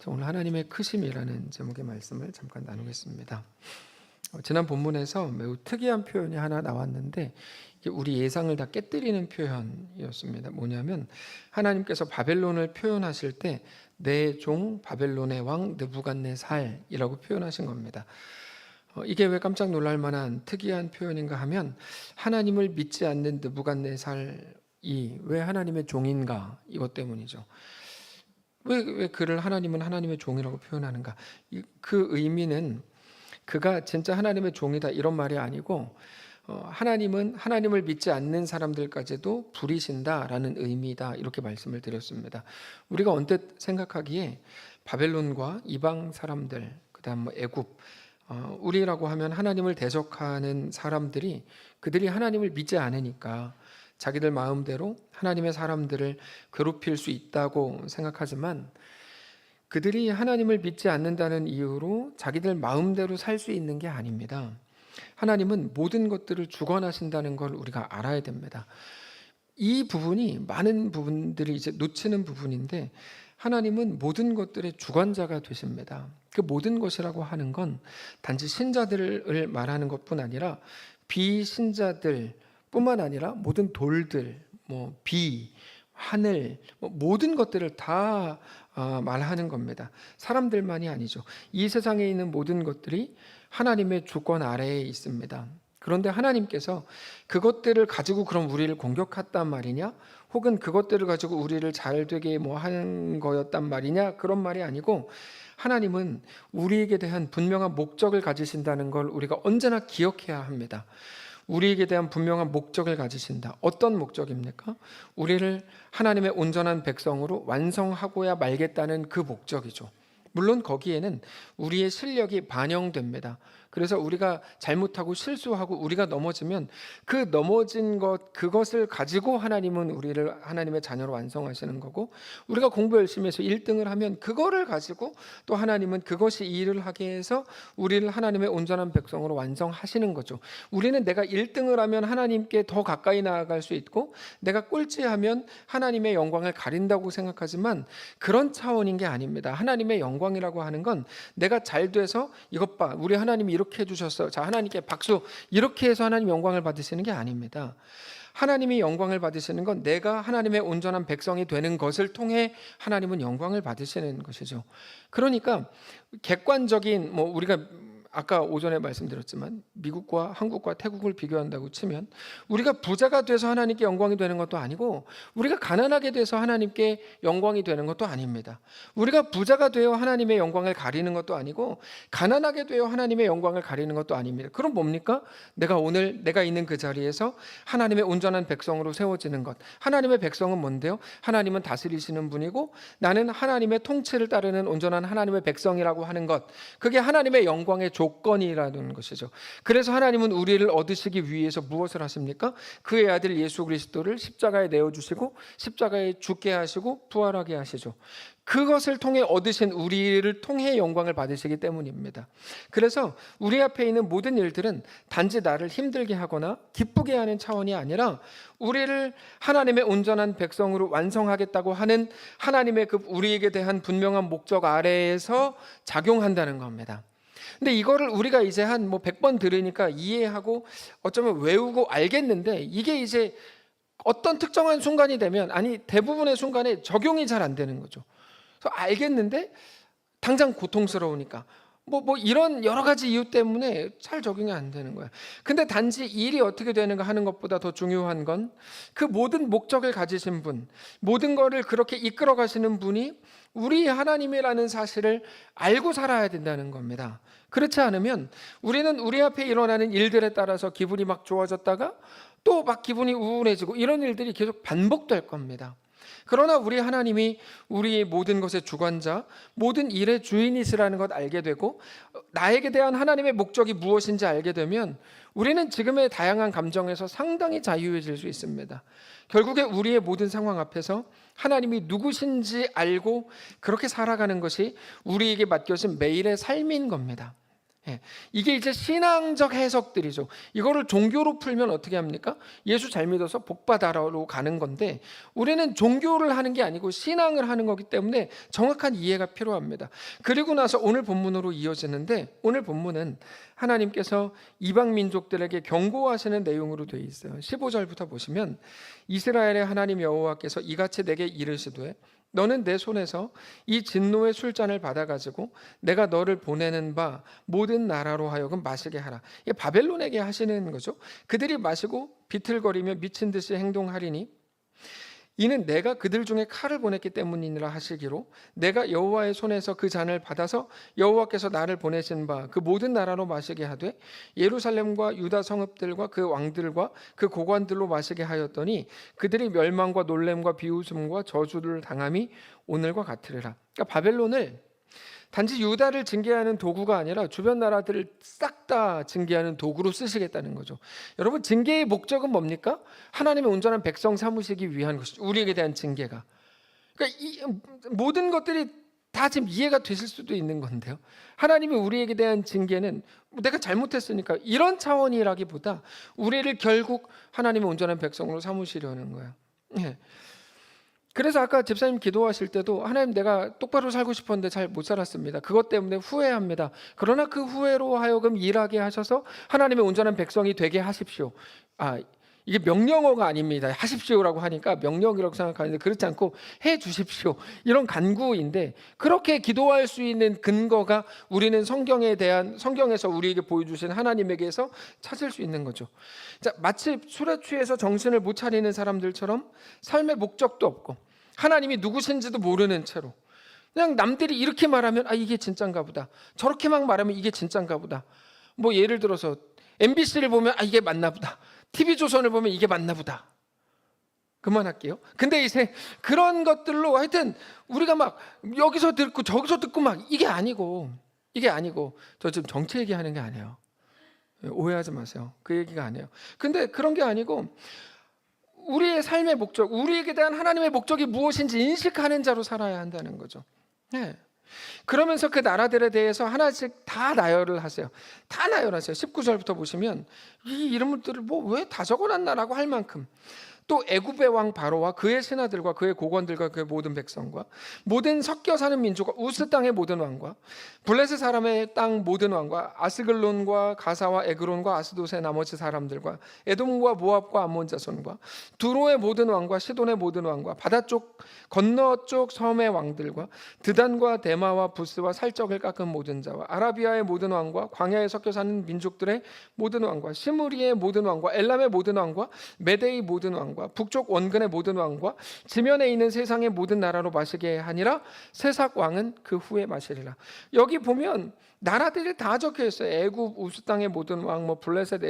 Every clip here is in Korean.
자, 오늘 하나님의 크심이라는 제목의 말씀을 잠깐 나누겠습니다. 지난 본문에서 매우 특이한 표현이 하나 나왔는데 이게 우리 예상을 다 깨뜨리는 표현이었습니다. 뭐냐면 하나님께서 바벨론을 표현하실 때 내 종 바벨론의 왕 느부갓네살이라고 표현하신 겁니다. 이게 왜 깜짝 놀랄 만한 특이한 표현인가 하면 하나님을 믿지 않는 느부갓네살이 왜 하나님의 종인가, 이것 때문이죠. 왜 그를 하나님은 하나님의 종이라고 표현하는가? 그 의미는 그가 진짜 하나님의 종이다 이런 말이 아니고, 하나님은 하나님을 믿지 않는 사람들까지도 부리신다라는 의미다, 이렇게 말씀을 드렸습니다. 우리가 언뜻 생각하기에 바벨론과 이방 사람들, 그다음 애굽, 우리라고 하면 하나님을 대적하는 사람들이, 그들이 하나님을 믿지 않으니까 자기들 마음대로 하나님의 사람들을 괴롭힐 수 있다고 생각하지만, 그들이 하나님을 믿지 않는다는 이유로 자기들 마음대로 살 수 있는 게 아닙니다. 하나님은 모든 것들을 주관하신다는 걸 우리가 알아야 됩니다. 이 부분이 많은 부분들이 이제 놓치는 부분인데, 하나님은 모든 것들의 주관자가 되십니다. 그 모든 것이라고 하는 건 단지 신자들을 말하는 것뿐 아니라 비신자들 뿐만 아니라 모든 돌들, 비, 하늘, 모든 것들을 다 말하는 겁니다. 사람들만이 아니죠. 이 세상에 있는 모든 것들이 하나님의 주권 아래에 있습니다. 그런데 하나님께서 그것들을 가지고 그럼 우리를 공격했단 말이냐? 혹은 그것들을 가지고 우리를 잘 되게 하는 거였단 말이냐? 그런 말이 아니고, 하나님은 우리에게 대한 분명한 목적을 가지신다는 걸 우리가 언제나 기억해야 합니다. 우리에게 대한 분명한 목적을 가지신다. 어떤 목적입니까? 우리를 하나님의 온전한 백성으로 완성하고야 말겠다는 그 목적이죠. 물론 거기에는 우리의 실력이 반영됩니다. 그래서 우리가 잘못하고 실수하고 우리가 넘어지면 그 넘어진 그것을 가지고 하나님은 우리를 하나님의 자녀로 완성하시는 거고, 우리가 공부 열심히 해서 1등을 하면 그거를 가지고 또 하나님은 그것이 일을 하게 해서 우리를 하나님의 온전한 백성으로 완성하시는 거죠. 우리는 내가 1등을 하면 하나님께 더 가까이 나아갈 수 있고, 내가 꼴찌하면 하나님의 영광을 가린다고 생각하지만 그런 차원인 게 아닙니다. 하나님의 영광이라고 하는 건 내가 잘 돼서 이것 봐, 우리 하나님이 이렇게 해주셨어, 자 하나님께 박수, 이렇게 해서 하나님 영광을 받으시는 게 아닙니다. 하나님이 영광을 받으시는 건 내가 하나님의 온전한 백성이 되는 것을 통해 하나님은 영광을 받으시는 것이죠. 그러니까 객관적인, 우리가 아까 오전에 말씀드렸지만 미국과 한국과 태국을 비교한다고 치면, 우리가 부자가 돼서 하나님께 영광이 되는 것도 아니고 우리가 가난하게 돼서 하나님께 영광이 되는 것도 아닙니다. 우리가 부자가 되어 하나님의 영광을 가리는 것도 아니고 가난하게 되어 하나님의 영광을 가리는 것도 아닙니다. 그럼 뭡니까? 내가 있는 그 자리에서 하나님의 온전한 백성으로 세워지는 것. 하나님의 백성은 뭔데요? 하나님은 다스리시는 분이고 나는 하나님의 통치를 따르는 온전한 하나님의 백성이라고 하는 것, 그게 하나님의 영광의 조건이라는 것이죠. 그래서 하나님은 우리를 얻으시기 위해서 무엇을 하십니까? 그의 아들 예수 그리스도를 십자가에 내어주시고 십자가에 죽게 하시고 부활하게 하시죠. 그것을 통해 얻으신 우리를 통해 영광을 받으시기 때문입니다. 그래서 우리 앞에 있는 모든 일들은 단지 나를 힘들게 하거나 기쁘게 하는 차원이 아니라 우리를 하나님의 온전한 백성으로 완성하겠다고 하는 하나님의 그 우리에게 대한 분명한 목적 아래에서 작용한다는 겁니다. 근데 이거를 우리가 이제 한 100번 들으니까 이해하고 어쩌면 외우고 알겠는데, 이게 이제 어떤 특정한 순간이 되면, 아니 대부분의 순간에 적용이 잘 안 되는 거죠. 그래서 알겠는데 당장 고통스러우니까 이런 여러 가지 이유 때문에 잘 적용이 안 되는 거야. 근데 단지 일이 어떻게 되는가 하는 것보다 더 중요한 건 그 모든 목적을 가지신 분, 모든 거를 그렇게 이끌어 가시는 분이 우리 하나님이라는 사실을 알고 살아야 된다는 겁니다. 그렇지 않으면 우리는 우리 앞에 일어나는 일들에 따라서 기분이 막 좋아졌다가 또 막 기분이 우울해지고 이런 일들이 계속 반복될 겁니다. 그러나 우리 하나님이 우리의 모든 것의 주관자, 모든 일의 주인이시라는 것 알게 되고 나에게 대한 하나님의 목적이 무엇인지 알게 되면 우리는 지금의 다양한 감정에서 상당히 자유해질 수 있습니다. 결국에 우리의 모든 상황 앞에서 하나님이 누구신지 알고 그렇게 살아가는 것이 우리에게 맡겨진 매일의 삶인 겁니다. 예, 이게 이제 신앙적 해석들이죠. 이거를 종교로 풀면 어떻게 합니까? 예수 잘 믿어서 복 받아라로 가는 건데, 우리는 종교를 하는 게 아니고 신앙을 하는 거기 때문에 정확한 이해가 필요합니다. 그리고 나서 오늘 본문으로 이어지는데, 오늘 본문은 하나님께서 이방 민족들에게 경고하시는 내용으로 되어 있어요. 15절부터 보시면, 이스라엘의 하나님 여호와께서 이같이 내게 이르시되 너는 내 손에서 이 진노의 술잔을 받아가지고 내가 너를 보내는 바 모든 나라로 하여금 마시게 하라. 이게 바벨론에게 하시는 거죠. 그들이 마시고 비틀거리며 미친 듯이 행동하리니 이는 내가 그들 중에 칼을 보냈기 때문이니라 하시기로, 내가 여호와의 손에서 그 잔을 받아서 여호와께서 나를 보내신 바 그 모든 나라로 마시게 하되 예루살렘과 유다 성읍들과 그 왕들과 그 고관들로 마시게 하였더니 그들이 멸망과 놀램과 비웃음과 저주를 당함이 오늘과 같으리라. 그러니까 바벨론을 단지 유다를 징계하는 도구가 아니라 주변 나라들을 싹 다 징계하는 도구로 쓰시겠다는 거죠. 여러분, 징계의 목적은 뭡니까? 하나님의 온전한 백성 삼으시기 위한 것이죠. 우리에게 대한 징계가. 그러니까 이 모든 것들이 다 지금 이해가 되실 수도 있는 건데요. 하나님이 우리에게 대한 징계는 내가 잘못했으니까 이런 차원이라기보다 우리를 결국 하나님의 온전한 백성으로 삼으시려는 거예요. 예. 그래서 아까 집사님 기도하실 때도 하나님, 내가 똑바로 살고 싶었는데 잘 못 살았습니다. 그것 때문에 후회합니다. 그러나 그 후회로 하여금 일하게 하셔서 하나님의 온전한 백성이 되게 하십시오. 이게 명령어가 아닙니다. 하십시오라고 하니까 명령이라고 생각하는데 그렇지 않고 해 주십시오. 이런 간구인데, 그렇게 기도할 수 있는 근거가 우리는 성경에서 우리에게 보여주신 하나님에게서 찾을 수 있는 거죠. 자, 마치 술에 취해서 정신을 못 차리는 사람들처럼 삶의 목적도 없고 하나님이 누구신지도 모르는 채로 그냥 남들이 이렇게 말하면 이게 진짠가 보다, 저렇게 막 말하면 이게 진짠가 보다. 뭐 예를 들어서 MBC를 보면 이게 맞나 보다, TV조선을 보면 이게 맞나 보다. 그만할게요. 근데 이제 그런 것들로 하여튼 우리가 막 여기서 듣고 저기서 듣고 막 이게 아니고 저 지금 정치 얘기하는 게 아니에요. 오해하지 마세요. 그 얘기가 아니에요. 근데 그런 게 아니고 우리의 삶의 목적, 우리에게 대한 하나님의 목적이 무엇인지 인식하는 자로 살아야 한다는 거죠. 네. 그러면서 그 나라들에 대해서 하나씩 다 나열을 하세요. 다 나열하세요. 19절부터 보시면 이 이름들을 뭐 왜 다 적어놨나라고 할 만큼, 또 애굽의 왕 바로와 그의 신하들과 그의 고관들과 그의 모든 백성과 모든 섞여 사는 민족과 우스 땅의 모든 왕과 블레셋 사람의 땅 모든 왕과 아스글론과 가사와 에그론과 아스돗의 나머지 사람들과 에돔과 모압과 암몬 자손과 두로의 모든 왕과 시돈의 모든 왕과 바다 쪽 건너 쪽 섬의 왕들과 드단과 데마와 부스와 살적을 깎은 모든 자와 아라비아의 모든 왕과 광야에 섞여 사는 민족들의 모든 왕과 시무리의 모든 왕과 엘람의 모든 왕과 메대의 모든 왕과 북쪽 원근의 모든 왕과 지면에 있는 세상의 모든 나라로 마시게 하니라. 세삭 왕은 그 후에 마시리라. 여기 보면 나라들이 다 적혀 있어요. 애굽 우스 땅의 모든 왕, 뭐 블레셋,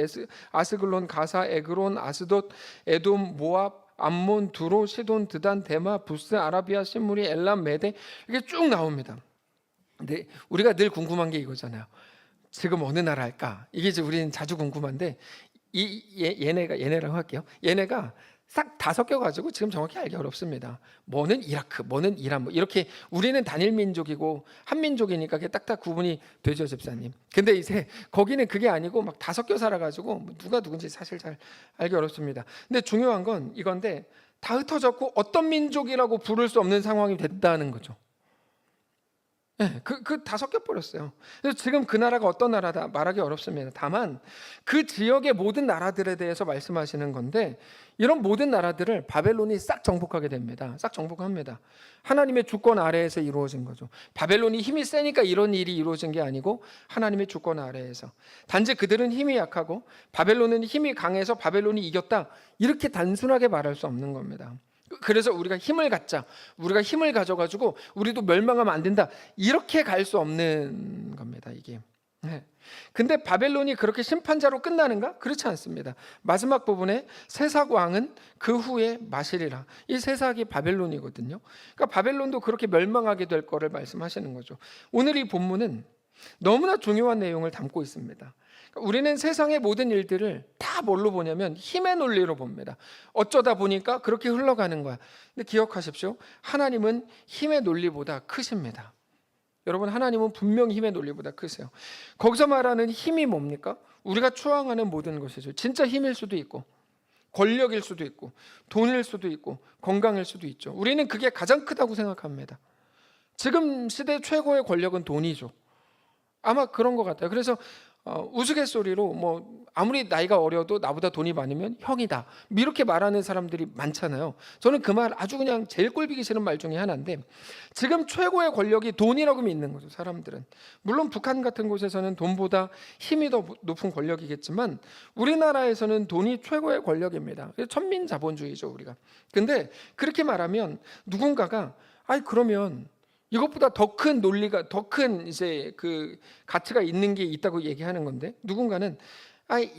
아스글론, 가사, 에그론, 아스돗, 에돔, 모압, 암몬, 두로, 시돈, 드단, 데마, 부스, 아라비아, 시무리, 엘람, 메대, 이게 쭉 나옵니다. 근데 우리가 늘 궁금한 게 이거잖아요. 지금 어느 나라 할까? 이게 이제 우리는 자주 궁금한데 얘네라고 할게요. 얘네가 싹 다 섞여가지고 지금 정확히 알기 어렵습니다. 뭐는 이라크, 뭐는 이란, 뭐 이렇게 우리는 단일 민족이고 한 민족이니까 그게 딱딱 구분이 되죠, 집사님. 근데 이제 거기는 그게 아니고 막 다 섞여 살아가지고 누가 누군지 사실 잘 알기 어렵습니다. 근데 중요한 건 이건데, 다 흩어졌고 어떤 민족이라고 부를 수 없는 상황이 됐다는 거죠. 네, 다 섞여버렸어요. 그래서 지금 그 나라가 어떤 나라다 말하기 어렵습니다. 다만 그 지역의 모든 나라들에 대해서 말씀하시는 건데, 이런 모든 나라들을 바벨론이 싹 정복하게 됩니다. 싹 정복합니다. 하나님의 주권 아래에서 이루어진 거죠. 바벨론이 힘이 세니까 이런 일이 이루어진 게 아니고 하나님의 주권 아래에서. 단지 그들은 힘이 약하고 바벨론은 힘이 강해서 바벨론이 이겼다, 이렇게 단순하게 말할 수 없는 겁니다. 그래서 우리가 힘을 갖자, 우리가 힘을 가져가지고 우리도 멸망하면 안 된다, 이렇게 갈 수 없는 겁니다, 이게. 네. 근데 바벨론이 그렇게 심판자로 끝나는가? 그렇지 않습니다. 마지막 부분에 세삭 왕은 그 후에 마시리라. 이 세삭이 바벨론이거든요. 그러니까 바벨론도 그렇게 멸망하게 될 거를 말씀하시는 거죠. 오늘 이 본문은 너무나 중요한 내용을 담고 있습니다. 우리는 세상의 모든 일들을 다 뭘로 보냐면 힘의 논리로 봅니다. 어쩌다 보니까 그렇게 흘러가는 거야. 근데 기억하십시오. 하나님은 힘의 논리보다 크십니다. 여러분, 하나님은 분명히 힘의 논리보다 크세요. 거기서 말하는 힘이 뭡니까? 우리가 추앙하는 모든 것이죠. 진짜 힘일 수도 있고, 권력일 수도 있고, 돈일 수도 있고, 건강일 수도 있죠. 우리는 그게 가장 크다고 생각합니다. 지금 시대 최고의 권력은 돈이죠. 아마 그런 것 같아요. 그래서 우스갯소리로 뭐 아무리 나이가 어려도 나보다 돈이 많으면 형이다, 이렇게 말하는 사람들이 많잖아요. 저는 그 말 아주 그냥 제일 꼴보기 싫은 말 중에 하나인데, 지금 최고의 권력이 돈이라고 믿는 거죠, 사람들은. 물론 북한 같은 곳에서는 돈보다 힘이 더 높은 권력이겠지만 우리나라에서는 돈이 최고의 권력입니다. 천민자본주의죠, 우리가. 근데 그렇게 말하면 누군가가 아이 그러면 이것보다 더 큰 논리가, 더 큰 이제 그 가치가 있는 게 있다고 얘기하는 건데, 누군가는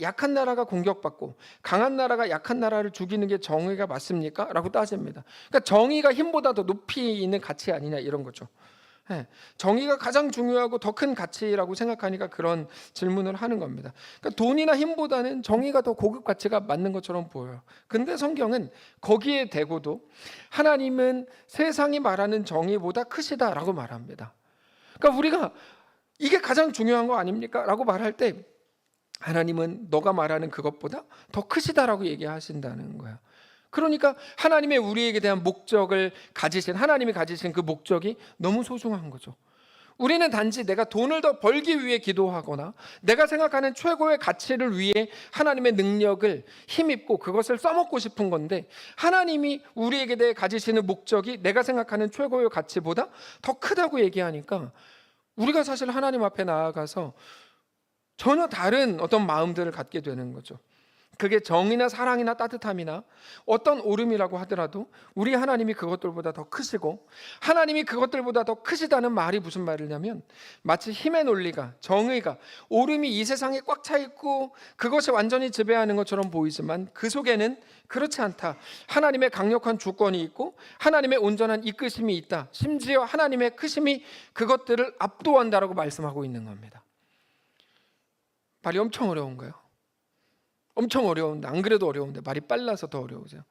약한 나라가 공격받고 강한 나라가 약한 나라를 죽이는 게 정의가 맞습니까? 라고 따집니다. 그러니까 정의가 힘보다 더 높이 있는 가치 아니냐, 이런 거죠. 정의가 가장 중요하고 더 큰 가치라고 생각하니까 그런 질문을 하는 겁니다. 그러니까 돈이나 힘보다는 정의가 더 고급 가치가 맞는 것처럼 보여요. 근데 성경은 거기에 대고도 하나님은 세상이 말하는 정의보다 크시다라고 말합니다. 그러니까 우리가 이게 가장 중요한 거 아닙니까? 라고 말할 때 하나님은 너가 말하는 그것보다 더 크시다라고 얘기하신다는 거예요. 그러니까 하나님의 우리에게 대한 목적을 가지신, 하나님이 가지신 그 목적이 너무 소중한 거죠. 우리는 단지 내가 돈을 더 벌기 위해 기도하거나 내가 생각하는 최고의 가치를 위해 하나님의 능력을 힘입고 그것을 써먹고 싶은 건데, 하나님이 우리에게 대해 가지시는 목적이 내가 생각하는 최고의 가치보다 더 크다고 얘기하니까 우리가 사실 하나님 앞에 나아가서 전혀 다른 어떤 마음들을 갖게 되는 거죠. 그게 정이나 사랑이나 따뜻함이나 어떤 오름이라고 하더라도 우리 하나님이 그것들보다 더 크시고, 하나님이 그것들보다 더 크시다는 말이 무슨 말이냐면, 마치 힘의 논리가, 정의가, 오름이 이 세상에 꽉 차 있고 그것이 완전히 지배하는 것처럼 보이지만 그 속에는 그렇지 않다. 하나님의 강력한 주권이 있고 하나님의 온전한 이끄심이 있다. 심지어 하나님의 크심이 그것들을 압도한다라고 말씀하고 있는 겁니다. 말이 엄청 어려운가요? 엄청 어려운데, 안 그래도 어려운데 말이 빨라서 더 어려우세요.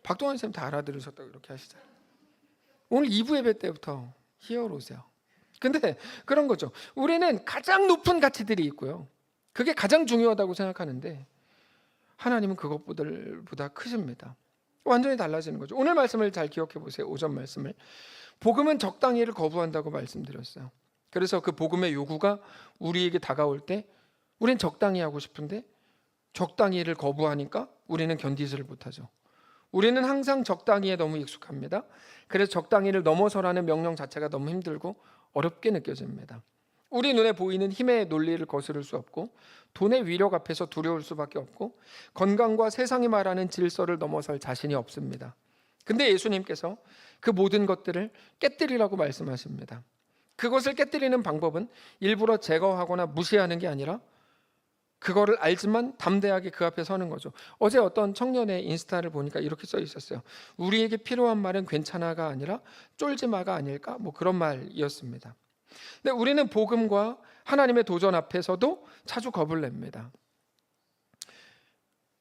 박동환 선생님 다 알아들으셨다고 이렇게 하시잖아요. 오늘 2부 예배 때부터 히어로세요. 근데 그런 거죠. 우리는 가장 높은 가치들이 있고요, 그게 가장 중요하다고 생각하는데 하나님은 그것보다 크십니다. 완전히 달라지는 거죠. 오늘 말씀을 잘 기억해 보세요. 오전 말씀을. 복음은 적당히를 거부한다고 말씀드렸어요. 그래서 그 복음의 요구가 우리에게 다가올 때 우린 적당히 하고 싶은데 적당히를 거부하니까 우리는 견디지를 못하죠. 우리는 항상 적당히에 너무 익숙합니다. 그래서 적당히를 넘어서라는 명령 자체가 너무 힘들고 어렵게 느껴집니다. 우리 눈에 보이는 힘의 논리를 거스를 수 없고, 돈의 위력 앞에서 두려울 수밖에 없고, 건강과 세상이 말하는 질서를 넘어설 자신이 없습니다. 근데 예수님께서 그 모든 것들을 깨뜨리라고 말씀하십니다. 그것을 깨뜨리는 방법은 일부러 제거하거나 무시하는 게 아니라 그거를 알지만 담대하게 그 앞에 서는 거죠. 어제 어떤 청년의 인스타를 보니까 이렇게 써 있었어요. 우리에게 필요한 말은 괜찮아가 아니라 쫄지 마가 아닐까? 뭐 그런 말이었습니다. 근데 우리는 복음과 하나님의 도전 앞에서도 자주 겁을 냅니다.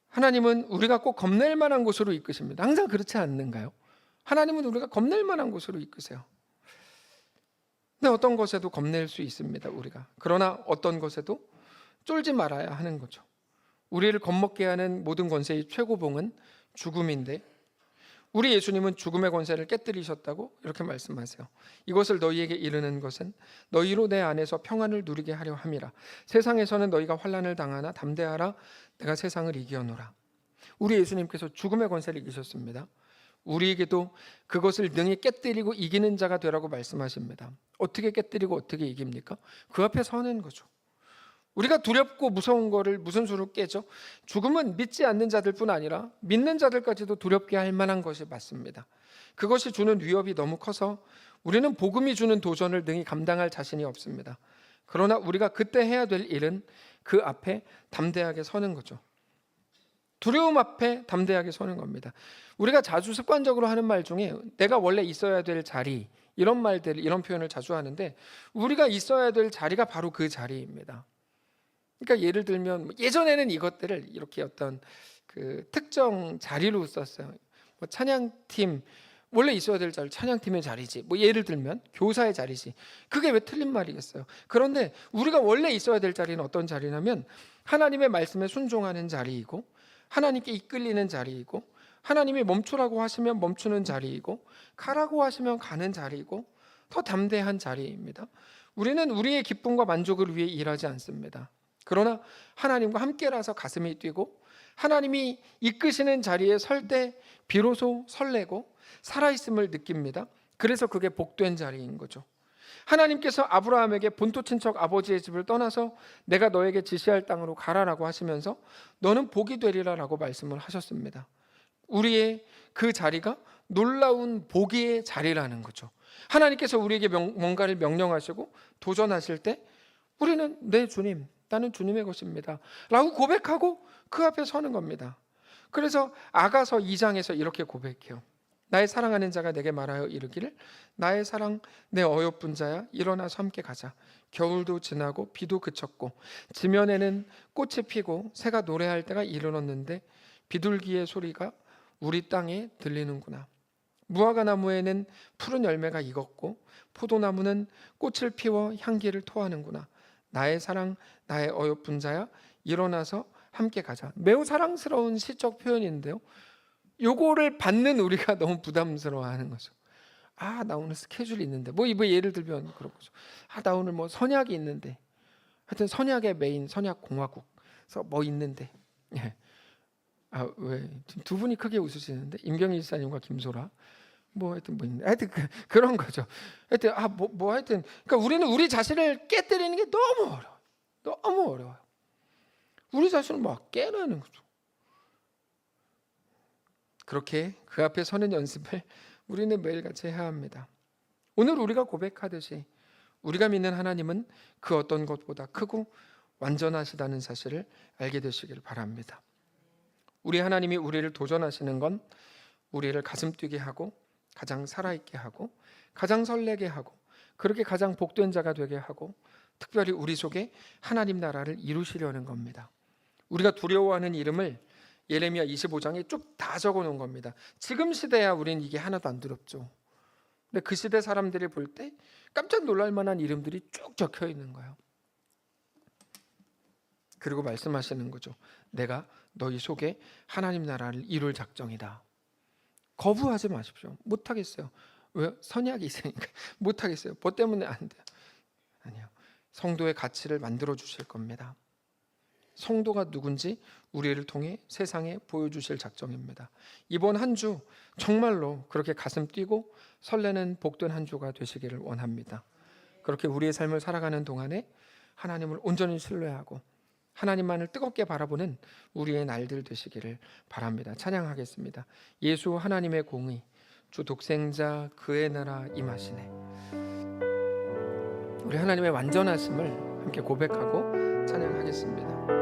하나님은 우리가 꼭 겁낼 만한 곳으로 이끄십니다. 항상 그렇지 않는가요? 하나님은 우리가 겁낼 만한 곳으로 이끄세요. 근데 어떤 것에도 겁낼 수 있습니다, 우리가. 그러나 어떤 것에도 쫄지 말아야 하는 거죠. 우리를 겁먹게 하는 모든 권세의 최고봉은 죽음인데, 우리 예수님은 죽음의 권세를 깨뜨리셨다고 이렇게 말씀하세요. 이것을 너희에게 이르는 것은 너희로 내 안에서 평안을 누리게 하려 함이라. 세상에서는 너희가 환난을 당하나 담대하라. 내가 세상을 이기었노라. 우리 예수님께서 죽음의 권세를 이기셨습니다. 우리에게도 그것을 능히 깨뜨리고 이기는 자가 되라고 말씀하십니다. 어떻게 깨뜨리고 어떻게 이깁니까? 그 앞에 서는 거죠. 우리가 두렵고 무서운 거를 무슨 수로 깨죠? 죽음은 믿지 않는 자들뿐 아니라 믿는 자들까지도 두렵게 할 만한 것이 맞습니다. 그것이 주는 위협이 너무 커서 우리는 복음이 주는 도전을 능히 감당할 자신이 없습니다. 그러나 우리가 그때 해야 될 일은 그 앞에 담대하게 서는 거죠. 두려움 앞에 담대하게 서는 겁니다. 우리가 자주 습관적으로 하는 말 중에 내가 원래 있어야 될 자리, 이런 말들, 이런 표현을 자주 하는데, 우리가 있어야 될 자리가 바로 그 자리입니다. 그러니까 예를 들면 예전에는 이것들을 이렇게 어떤 그 특정 자리로 썼어요. 뭐 찬양팀 원래 있어야 될 자리, 찬양팀의 자리지. 뭐 예를 들면 교사의 자리지. 그게 왜 틀린 말이겠어요? 그런데 우리가 원래 있어야 될 자리는 어떤 자리냐면 하나님의 말씀에 순종하는 자리이고, 하나님께 이끌리는 자리이고, 하나님이 멈추라고 하시면 멈추는 자리이고, 가라고 하시면 가는 자리이고, 더 담대한 자리입니다. 우리는 우리의 기쁨과 만족을 위해 일하지 않습니다. 그러나 하나님과 함께라서 가슴이 뛰고, 하나님이 이끄시는 자리에 설 때 비로소 설레고 살아있음을 느낍니다. 그래서 그게 복된 자리인 거죠. 하나님께서 아브라함에게 본토 친척 아버지의 집을 떠나서 내가 너에게 지시할 땅으로 가라라고 하시면서 너는 복이 되리라라고 말씀을 하셨습니다. 우리의 그 자리가 놀라운 복의 자리라는 거죠. 하나님께서 우리에게 뭔가를 명령하시고 도전하실 때 우리는 네 주님, 나는 주님의 것입니다 라고 고백하고 그 앞에 서는 겁니다. 그래서 아가서 2장에서 이렇게 고백해요. 나의 사랑하는 자가 내게 말하여 이르기를 나의 사랑 내 어여쁜 자야 일어나서 함께 가자. 겨울도 지나고 비도 그쳤고 지면에는 꽃이 피고 새가 노래할 때가 이르렀는데 비둘기의 소리가 우리 땅에 들리는구나. 무화과 나무에는 푸른 열매가 익었고 포도나무는 꽃을 피워 향기를 토하는구나. 나의 사랑 나의 어여쁜 자야 일어나서 함께 가자. 매우 사랑스러운 시적 표현인데요, 요거를 받는 우리가 너무 부담스러워하는 거죠. 아, 나 오늘 스케줄이 있는데, 뭐 예를 들면 그런 거죠. 아, 나 오늘 뭐 선약이 있는데, 하여튼 선약의 메인 선약 공화국에서 뭐 있는데, 예. 아, 왜 두 분이 크게 웃으시는데, 임경희 지사님과 김소라, 뭐 하여튼 뭐 있는데, 하여튼 그런 거죠. 하여튼 하여튼, 그러니까 우리는 우리 자신을 깨뜨리는 게 너무 어려워, 너무 어려워요. 우리 자신을 막 깨라는 거죠. 그렇게 그 앞에 서는 연습을 우리는 매일같이 해야 합니다. 오늘 우리가 고백하듯이 우리가 믿는 하나님은 그 어떤 것보다 크고 완전하시다는 사실을 알게 되시길 바랍니다. 우리 하나님이 우리를 도전하시는 건 우리를 가슴 뛰게 하고 가장 살아있게 하고 가장 설레게 하고 그렇게 가장 복된 자가 되게 하고 특별히 우리 속에 하나님 나라를 이루시려는 겁니다. 우리가 두려워하는 이름을 예레미야 25장에 쭉 다 적어 놓은 겁니다. 지금 시대야 우리는 이게 하나도 안 두렵죠. 근데 그 시대 사람들이 볼 때 깜짝 놀랄 만한 이름들이 쭉 적혀 있는 거예요. 그리고 말씀하시는 거죠. 내가 너희 속에 하나님 나라를 이룰 작정이다. 거부하지 마십시오. 못하겠어요. 왜? 선약이 있으니까 못하겠어요. 뭐 때문에 안 돼요? 아니요. 성도의 가치를 만들어 주실 겁니다. 성도가 누군지 우리를 통해 세상에 보여주실 작정입니다. 이번 한 주 정말로 그렇게 가슴 뛰고 설레는 복된 한 주가 되시기를 원합니다. 그렇게 우리의 삶을 살아가는 동안에 하나님을 온전히 신뢰하고 하나님만을 뜨겁게 바라보는 우리의 날들 되시기를 바랍니다. 찬양하겠습니다. 예수 하나님의 공의, 주 독생자 그의 나라 임하시네. 우리 하나님의 완전하심을 함께 고백하고 찬양하겠습니다.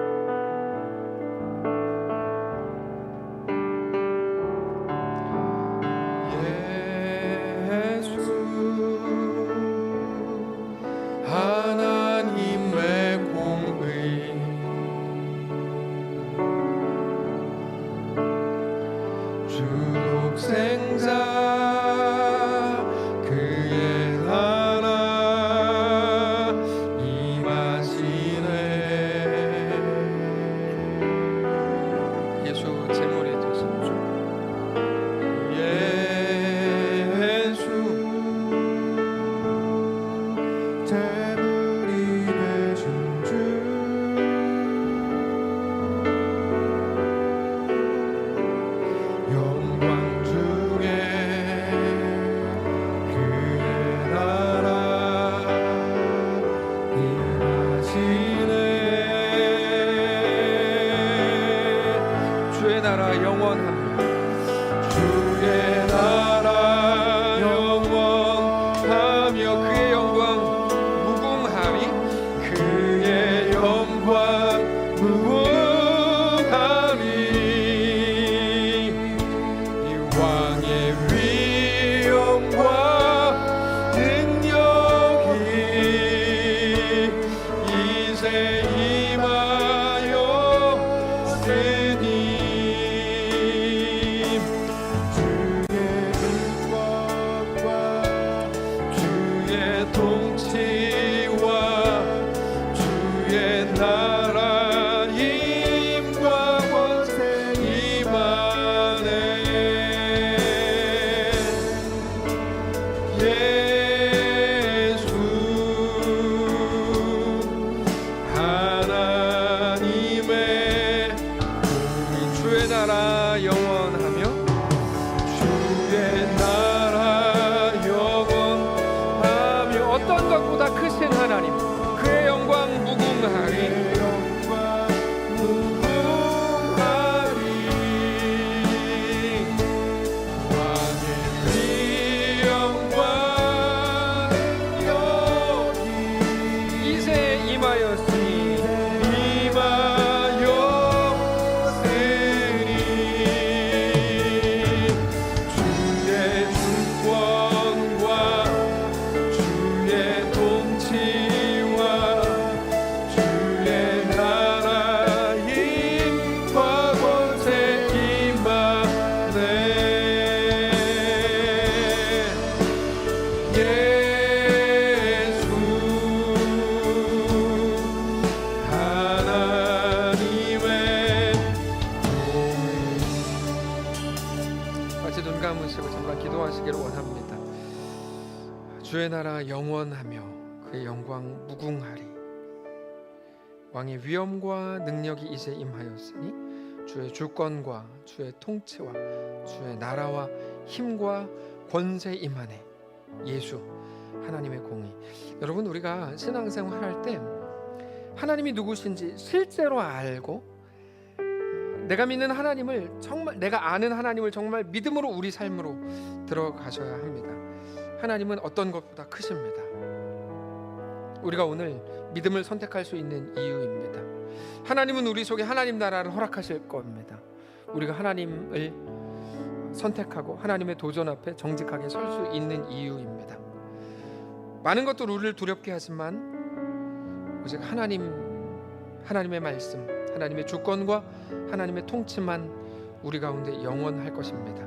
것보다 크신 하나님, 그의 영광 무궁하리. 주의 나라 영원하며 그의 영광 무궁하리. 왕의 위엄과 능력이 이제 임하였으니 주의 주권과 주의 통치와 주의 나라와 힘과 권세 임하네. 예수 하나님의 공의. 여러분, 우리가 신앙생활 할 때 하나님이 누구신지 실제로 알고 내가 믿는 하나님을 정말, 내가 아는 하나님을 정말 믿음으로 우리 삶으로 들어가셔야 합니다. 하나님은 어떤 것보다 크십니다. 우리가 오늘 믿음을 선택할 수 있는 이유입니다. 하나님은 우리 속에 하나님 나라를 허락하실 겁니다. 우리가 하나님을 선택하고 하나님의 도전 앞에 정직하게 설 수 있는 이유입니다. 많은 것들 우리를 두렵게 하지만 오직 하나님의 말씀, 하나님의 주권과 하나님의 통치만 우리 가운데 영원할 것입니다.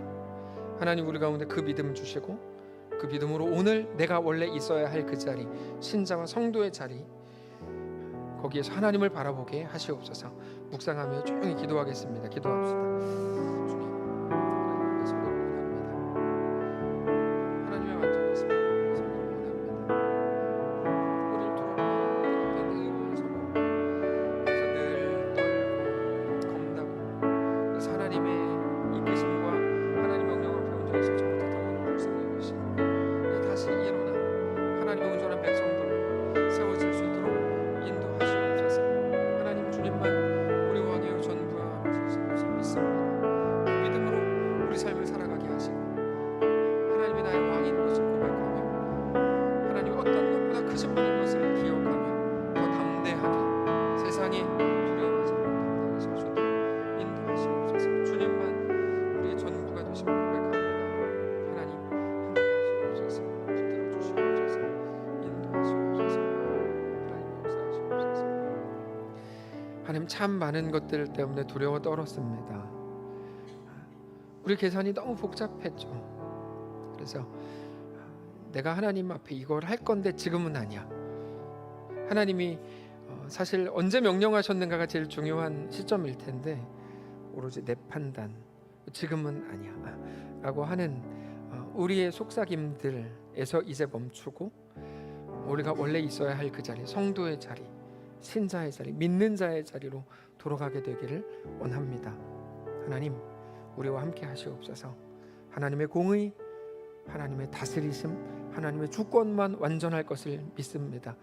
하나님 우리 가운데 그 믿음 주시고 그 믿음으로 오늘 내가 원래 있어야 할 그 자리, 신자와 성도의 자리, 거기에서 하나님을 바라보게 하시옵소서. 묵상하며 조용히 기도하겠습니다. 기도합시다. 하나님의 완전한 승리 원합니다. 우리를 돌아보는 그 앞에 늘 서고 그래서 늘 떨고 겁나고 그래서 하나님의 이끄심과 하나님의 명령 앞에 온전히 서지 못했던 불쌍히 여기시고 다시 일어나 하나님의 온전한 백성들로 세워질 수 있도록 인도하시옵소서. 하나님 주님만 우리 왕이요 전부하신 것을 믿습니다. 그 믿음으로 우리 삶을 살아가게 하시고 하나님이 나의 왕인 것을 고백하며 하나님 어떤 것보다 크신 분인 것을 기억하며 더 담대하게 세상에 두려워하지 못하게 설 수 있도록 인도하시옵소서. 주님만 우리의 전부가 되시고 고백합니다. 하나님 함께 하시옵소서. 붙들어 주시옵소서. 인도하시옵소서. 하나님 역사하시옵소서. 하나님 참 많은 것들 때문에 두려워 떨었습니다. 우리 계산이 너무 복잡했죠. 그래서 내가 하나님 앞에 이걸 할 건데 지금은 아니야. 하나님이 사실 언제 명령하셨는가가 제일 중요한 시점일 텐데 오로지 내 판단, 지금은 아니야 라고 하는 우리의 속삭임들에서 이제 멈추고 우리가 원래 있어야 할 그 자리, 성도의 자리, 신자의 자리, 믿는 자의 자리로 돌아가게 되기를 원합니다. 하나님 우리와 함께 하시옵소서. 하나님의 공의, 하나님의 다스리심, 하나님의 주권만 완전할 것을 믿습니다.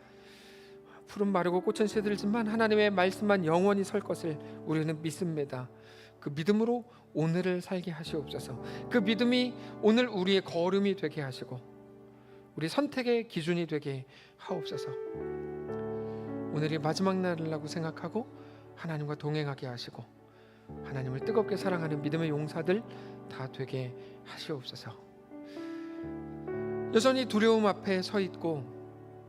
풀은 마르고 꽃은 시들지만 하나님의 말씀만 영원히 설 것을 우리는 믿습니다. 그 믿음으로 오늘을 살게 하시옵소서. 그 믿음이 오늘 우리의 걸음이 되게 하시고 우리 선택의 기준이 되게 하옵소서. 오늘이 마지막 날이라고 생각하고 하나님과 동행하게 하시고 하나님을 뜨겁게 사랑하는 믿음의 용사들 다 되게 하시옵소서. 여전히 두려움 앞에 서 있고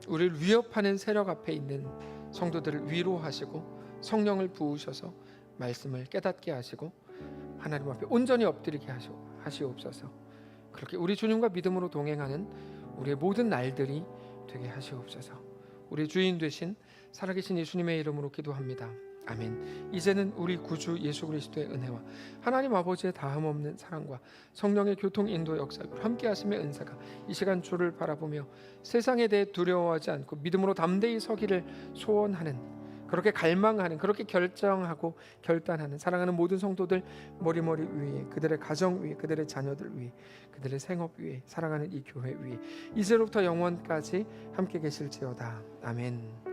우리를 위협하는 세력 앞에 있는 성도들을 위로하시고 성령을 부으셔서 말씀을 깨닫게 하시고 하나님 앞에 온전히 엎드리게 하시옵소서. 그렇게 우리 주님과 믿음으로 동행하는 우리의 모든 날들이 되게 하시옵소서. 우리 주인 되신 살아계신 예수님의 이름으로 기도합니다. 아멘. 이제는 우리 구주 예수 그리스도의 은혜와 하나님 아버지의 다함없는 사랑과 성령의 교통 인도 역사로 함께 하심의 은사가 이 시간 주를 바라보며 세상에 대해 두려워하지 않고 믿음으로 담대히 서기를 소원하는 그렇게 갈망하는, 그렇게 결정하고 결단하는 사랑하는 모든 성도들 머리머리 위에, 그들의 가정 위에, 그들의 자녀들 위에, 그들의 생업 위에, 사랑하는 이 교회 위에 이제로부터 영원까지 함께 계실지어다. 아멘.